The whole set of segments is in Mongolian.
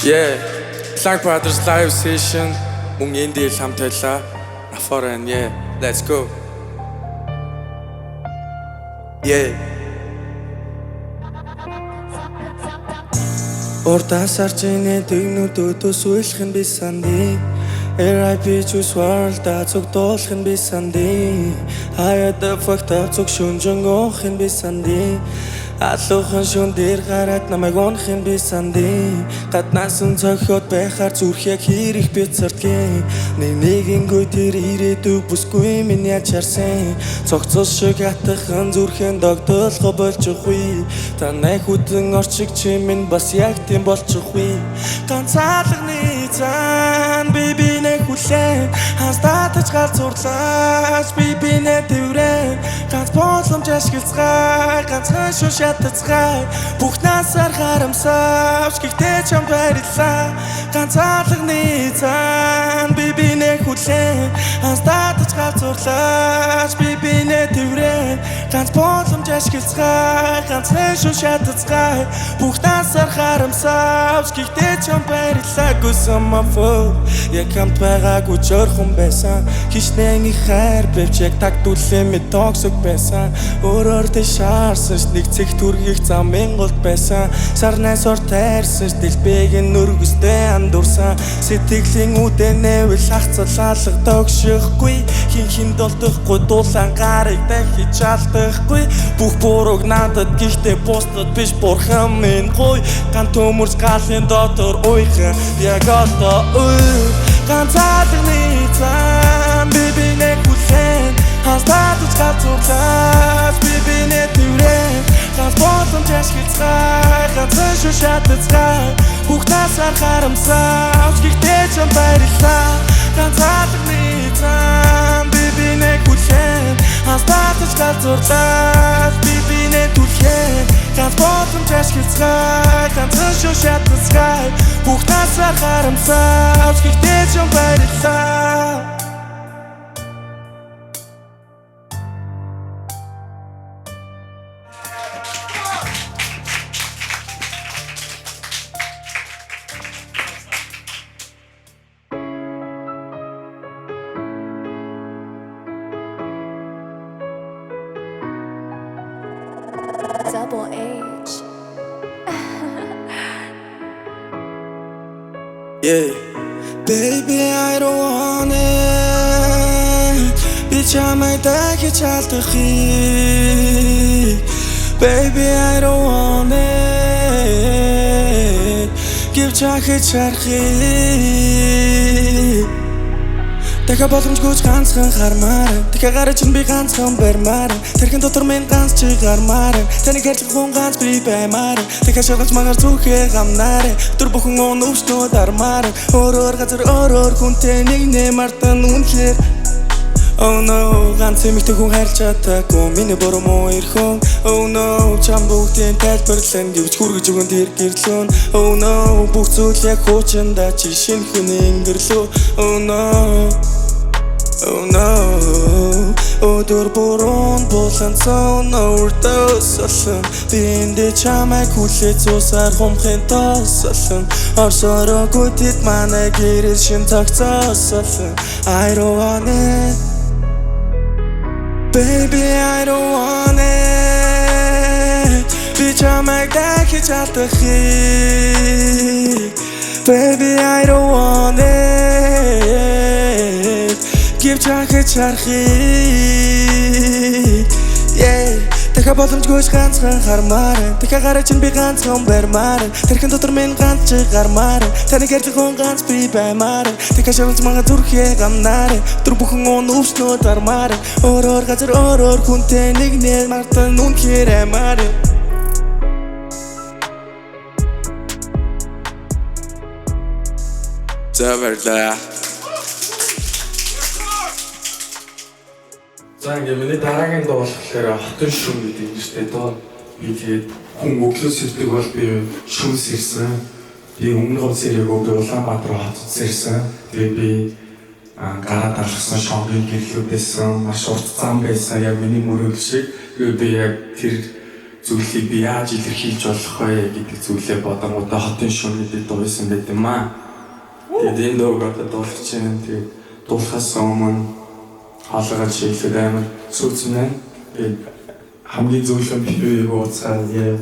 Yeah, Clark Brothers live session. Mung Indy хамтайлаа. Naforan, yeah, let's go. Yeah. Урдаас арч инэ дэгнүүдөөс үйлэх нь би сандий. RIP Juice WRLD зүгдуулах нь би сандий. Хаяа the fucked up зүг шүнжэн гоох нь би сандий. Алуухан шүн дээр гараад намайг унах нь би сандий. Гаднаас нь цохиод байхаар зүрх яг хийх би цартгийн. Нэгэнгүй тэр ирээдүг бүсгүй минь яаж харсан. Цогцол шиг атахан зүрхэн догдолго болчихгүй. Танай хүдэн орчиг чимэн бас яг тийм болчихгүй. Ганцаалганы цаан би бинэ хүлээн. Хастатаж галзуурлаач би бинэ дэврэн. Ганц боломж ашиглацгаа ганцхан шүн шатацгаа. Бүх насаар харамсавч гэхдээ чам барилаа. Ганцаалганы цаан би бинэ хүлээн. Хастатаж галзуурлаач би бинэ дэврэн. Ганц боломж ашиглацгаа ганцхан шүн шатацгаа. Бүх насаар харамсавч гэхдээ чам барилаа. Гүсэмафо яг хамт байгаагүй жорхон байсан. Хичнээн их хайр бэвч яг тагтуулсан мэд токсик байсан. Өөрөөр дэшаарсан ш нэг цэг түргийх замын голд байсан. Сарнаас ор тайрсан ш дэлбэг нь нүргэстэй андуурсан. Сэтгэлийн үдэнэвэл хацалаалга догшихгүй. Хин долдохгүй дуулан гарыг дахиж алдахгүй. Бүх бурууг надад гихтээ бусдад биш бурхан минь гой. Ган төмөрс галын дотор уйхан яг одоо ганцаалганы цаан би бинэ хүлээн. Хастатаж галзуурлаач би бинэ дэврэн. Ганц боломж ашиглацгаа ганцхан шүн шатацгаа. Бүх насаар харамсавч гэхдээ чам барилаа. Ганцаалганы цаан би бинэ хүлээн. Хастатаж галзуурлаач би бинэ түлхэн. Ганц боломж ашиглацгаа ганцхан шүн шатацгаа. Бүх насаар харамсавч гэхдээ чам барилаа. Double H. Yeah, baby I don't want it. Би чамайг дахиж алдахыг. Baby I don't want it. Give чахиж харахыг. Дахиад боломжгүй ганцхан хармаар. Дахиад гараж ин би ганцхан барьмаар. Тэрхэн дотор минь ганц чи гармаар. Таныг хайрлах хүн ганц би баймаар. Дахиад шалгаж магаар зүхээ гамнаар. Өдөр бүхэн өвчнүүд армаар. Өөрөөр газар өөрөөр хүнтэй нэг нэмартан үнлэр. Oh no, ганц эмэгтэй хүн хайрлж чадаагүй. Миний буруу муу ирхэн. Oh no, чам бүгдийн тайлбарлан гэвч хүргэж өгөн тэр гэрлүүн. Oh no, бүх зүйл яг хуучиндаа чи шинэ хүний ингэрлүү. Oh no, oh no. Өдөр бүрэн булан сон overdose болсон. Би эндээ чамайг хүлээж зуусаар хумхын тосолсон. Орсороогүй тэд манай гэрэл шин цогцолсон. I don't want it. Baby I don't want it. Би чамайг дахиж алдахыг. Baby I don't want it. Give чахиж харахыг. Yeah. Дахиад боломжгүй ганцхан хармаар. Дахиад гараж ин би ганцхан барьмаар. Тэрхэн дотор минь ганц чи гармаар. Таныг хайрлах хүн ганц би баймаар. Дахиад шалгаж магаар зүрхээ гамнаар. Өдөр бүхэн өвчнүүд армаар. Өөрөөр газар өөрөөр хүнтэй нэг нэмартан үнхээр аймаар. Завэрлаа. За ингээ миний дараагийн дуу болохоор хотын шүн гэдэг юм шүү дээ. Доо би тэгээд хүн өглөөс ирдэг бол би шүнс ирсэн. Би өмнө говц ирээгүй би Улаанбаатар хотод ирсэн. Тэгээд би гараад алхсан шонгийн гэрлүүдээсэн маш урт зам байсан. Яг миний мөрөөл шиг би яг тэр зүйлийг би яаж илэрхийлж болох вэ гэдэг зүйлээ бодонгуудаа хотын шөнөдөд дуусан байт юм аа. Тэгээд энэ дууг одоо дуулах чинь тэгээд дуулахаас өмнө хаалгаж шийдэх амар сүүцэн байна. Тэгээд хамгийн зөвлөн би ууцаа яа.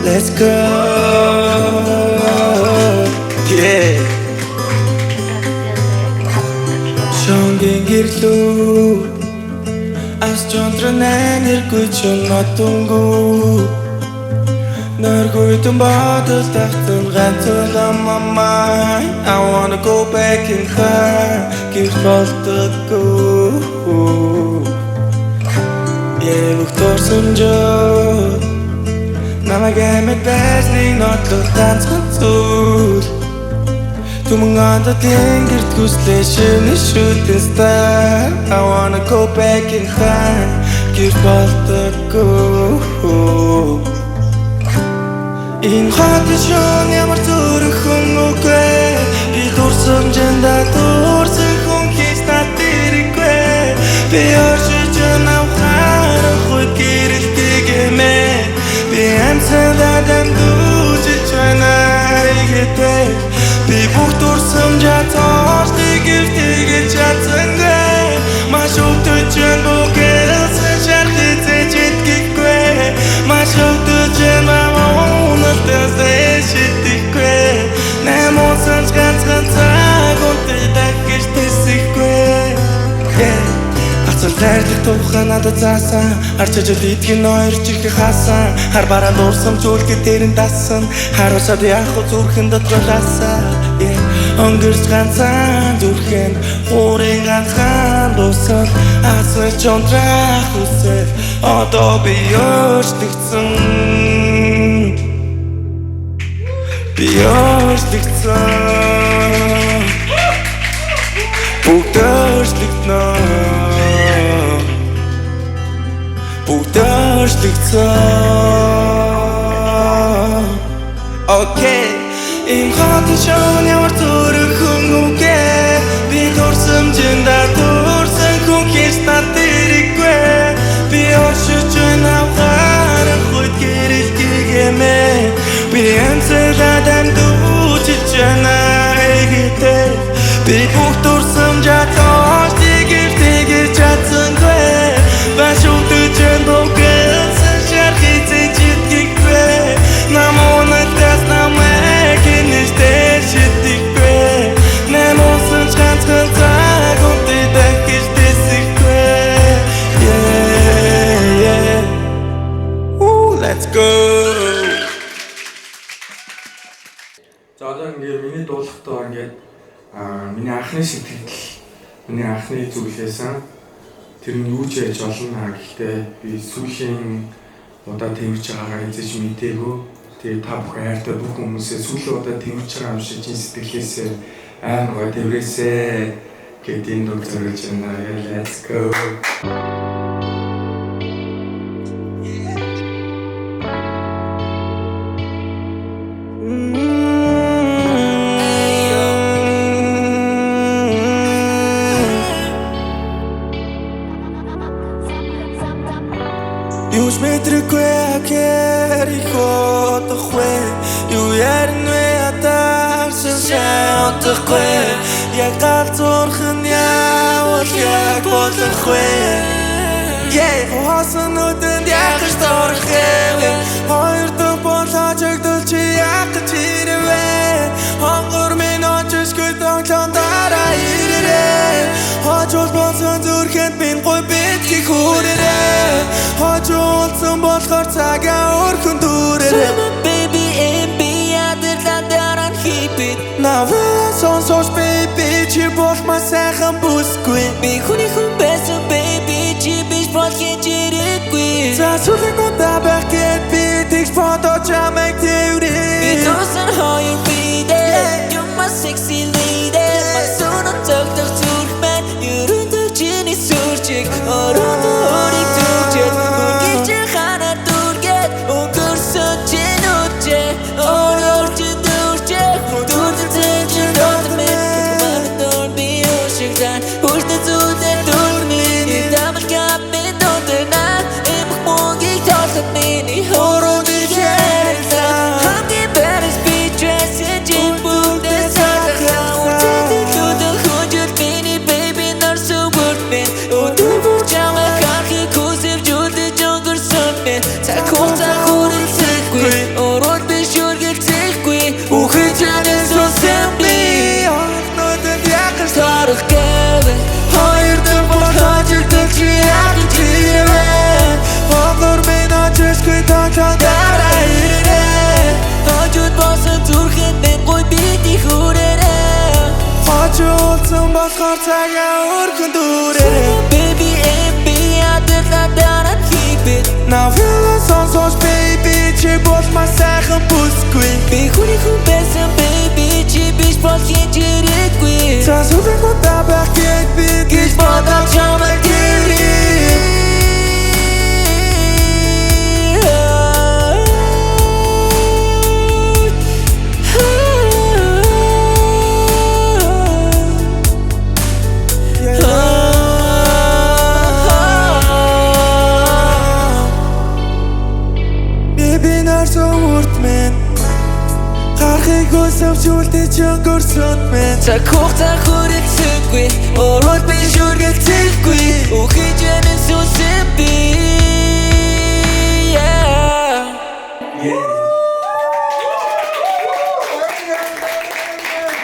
Let's go, yeah. Шонгин гэрлүү ас чонтрнэн иргүйч нотонгуу нэргүй томбадал тахтан ганцлам мамай I wanna go back in time give болтгоо yeah бүгдөрсөн жоо намайг байсны нотлох танцхан зүйл Tumanganda tingir tgusle shini shooting star I wanna go back in time give болтгоо In хатан шон ямар зүрхэн үгүй би дурсам жанда дурсан хүн хийж татэргүй би оршиж навхарах үед гэрэлтгиймэ би амсадад амдуулж чанайгтэй би бүх дурсам жатоос тэгэж чадсангүй маш өвдөж бүгээс шархицэж итгэхгүй маш өвдөж Зайрлах тухай надад заасан Арчиж идэх ноёр чих хаасан Хар бараа дуурсан зүйлгээ дээрэн дасан Харуусаад яах вэ зүрхэн дотролаасаа Өнгөрч ганцхан зүрхэнд Хуурын ганцхан дуусал Асууж унтрах үсэл Одоо би өөрчлөгдсөн Би өөрчлөгдсөн Бүгд өөрчлөгднө Okay, in хатан шон ямар зүрхэн үгүй би дурсам жинда дурсан хүн хийж татэргүй би оршиж навхарах үед гэрэлтгиймэ би амсадад амдуулж чанайгтэй би бүх дурсам жатоос тэгэж чадсангүй Баш өвдөж бүгээс шархицэж итгэхгүй намонатас намайг нэртэй шитгэхгүй намосон ганцхан цаг үнтэйдэх гэж дэсэхгүй yeah Ooh, let's go За одоо ингээд миний дуулахтаа ингээд миний анхны сэтгэл миний анхны зүйлээсэн Тэр нь юу ч яаж олно гэхдээ би сүүлийн удаа тэмэрч байгаагаа эзэж мэдээгүй. Тэгээ та бүхэн хайртай бүх хүмүүсээ сүүлийн удаа тэмэрч байгаа юм шиг чин сэтгэлээсээ амар гоо тэмрээсээ гэдэг энэ дуу зориулж байна. Let's go. Юус мэдрэггүй акэр их одохгүй Юу ярин вэ атаарсан сайн одохгүй Яг галзуурхан явал яг болохгүй Хоосон нүдэнд яхаж торох хэвэ Хоёр дог болоо чагдул чи яхаж ирвэ Хонгор минь очишгүй тоглоом дараа ирэрэ Хожуул болсон зүрхэнд минь гой битгий хүрэрэ Хожуулсан болохоор цагаа өрхөн дүүрэрэ Baby and be ядэрлан даран хипит Навээ сонсож baby чи болмаа сайхан бүсгүй Би хүний хүн байсан baby чи биш бол хийж ирээгүй За сүлэн удаа байх гээд би тэгж бодож амайг тэврээ Би туусан хоёр бидээ You're my sexy lady Масунан цогтох зүрх маань Ерөндөг чиний сүрчиг Орон өөрийг түрчээд Үргийч ханаа дүргээд Өнгөрсөн чинь болохоор цагаа өргөн дүүрээ Baby baby адилхан keep it Now feel the sun so baby чи бол маш сайхан бүсгүй Би хүний хүн байсан baby чи биш бол хинжирэггүй Цаасуудын удаа байх гээд би гэж бодож чамайг гэрээ Хөөсөвч үлдэж өнгөрсөн мэн Цаг хугацаа хүрэлцэхгүй Ороод би шүргэлцэхгүй Үхэж янын сүнсэн би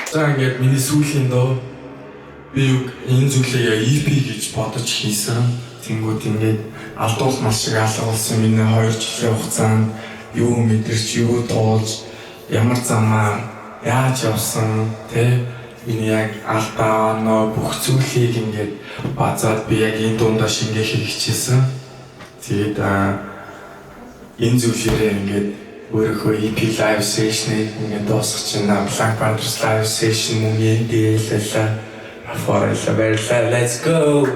За ингээд миний сүүлийн доо би энэ зүйлээ яг EP гэж бодож хийсэн. Тэнгүүд ингээд алдуулмал шиг алга болсон миний 2 жилийн хугацаанд юу мэдэрч юу тоолж ямар замаар яаж явсан тэ миний яг алдаа нөө бүх зүйлийг ингээд базаад би яг энэ дундаа шингээ хийх хичээсэн. Тэгээд энэ зүйлээрээ ингээд өөрийнхөө EP live session-ыг ингээд дуусгах чинь Black Panthers live session мөнгөний дээлэлээ афаарла баярлалаа. Let's go.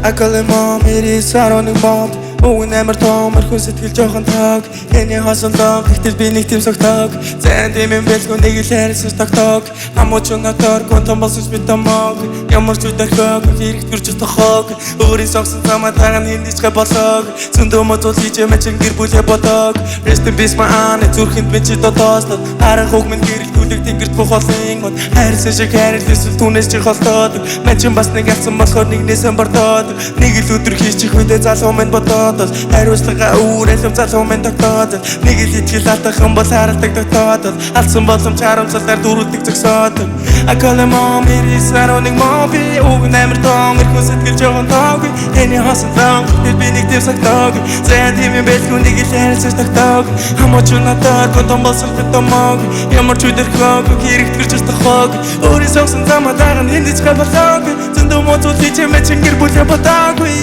I call him mom, it is ironic mom Өвгөн амар том, өрхөн сэтгэл жоохон таг Эний хасан лог, тэгтэл би нэг тийм согтог Зэн дэмэн бэлгүү нэг ил хайрсаж тогтог Хамууч өнөтөр, гүн том болсон би томог Ямар ч үдэрхөг, хэрэг төрж тохог Өөрийн согсон замаа таган хиндэж гэ болог Зөндөө мозол хийж мэчин гэр бүлээ бодог Rest in peace my aunt, зүрхэнд мен чи дотоослод Харах уг минь гэрэлтүүлэг тэнгэрт бүх олон гот Хайрсан шиг хайрлал эсвэл түүнээс чи холдоод Мен чин бас нэг ялсан болохоор нэгнээсээ бардоод Нэг л өдөр хийчих үедээ залуу минь бодоод Хариуцлага үүрэлэм залуу минь тогтоод Нэг л итгэл алдах юм бол харалдаг тогтоод Алдсан боломж харамсалаар дөрүүлдэг зөксоод I call him mom, it is ironic mom Би өвгөн амар том, эрхүүн сэтгэл жоохон тоог Эний хасан лог, тэгэл би нэг тийм согтог Зэн дэмэн бэлгүү нэг ил хайрсаж тогтог Хамууч өнөтөр, гүн том болсон би томог Ямар ч үдэрхөг, хэрэг төрж тохог Өөрийн согсон замаа таган хиндэж гэ болог Зөндөө мозол хийж мэчин гэр бүлээ бодоогүй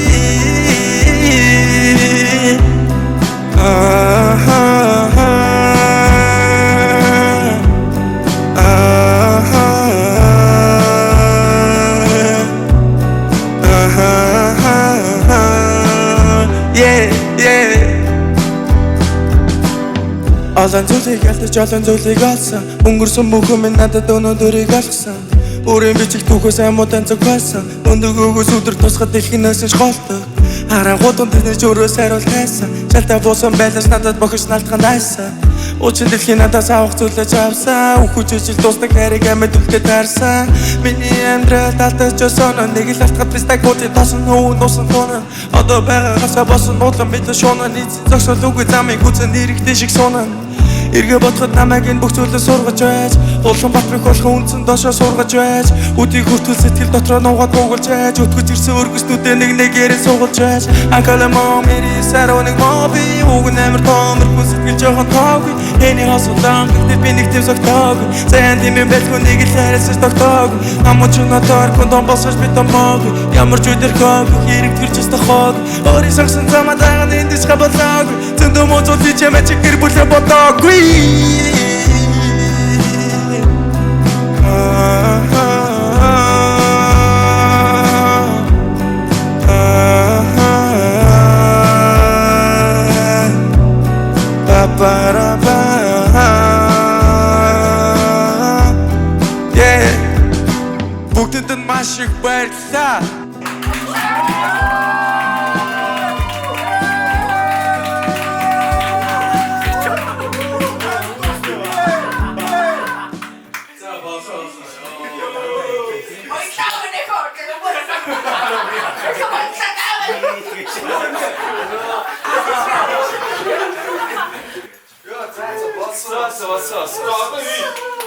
Олон зүйлийг ялтаж олон зүйлийг олсон Өнгөрсөн бүхэн минь надад өнөөдрийг алгасан Өөрийн бичих түүхээс амуудан зүг байсан Өндөгөөгөөс өдөр тусгад дэлхийнээс нь шголдог Харангуудын тэрнэж өрөөс хариул тайсан Шалтай буусан байлаас надад бохиж налтхан дайсан Учин дэлхийн надаас авах зүйлэж авсан Үхэж ижил дуустаг хайрыг амьд үлдээ таарсан Миний амьдрал талтаж өсөн Нэг л алтгад бистаг буудын тосон нүүн нуусан тунан Одоо байгаагасаа босон нуудлан бид шуунан Нийцэн зогсол үгүй замыг үзэн нэрэгтэй шиг сунан Эргээ бодоход намайг энэ бүх зүйлээ сургаж байж Улан батбих болох үндсэн доошоо сургаж байж Үдийг хүртэл сэтгэл дотроо нуугаад буугалж байж Өтгөж ирсэн өргөснүүдээ нэг нэгээрээ суугалж байж I call him mom, it is ironic mom Би өвгөн амар том, эрхүүн сэтгэл жоохон тоогүй Эний хосолон, гэхдээ би нэг тийм согтоог Зэн дэмэн бэлгүү нэг ил хайрсаж тогтоог Хамууч өнөтөр, гүн том болсон би томог Ямар ч үдэрхөг, хэрэг төрж тохог Өөрийн согсон замаа таган хиндэж гэ болог Зөндөө мозол хийж мэчин гэр бүлээ бодоогүй Бүгдэнд нь маш их баярлалаа Come on, 왔어.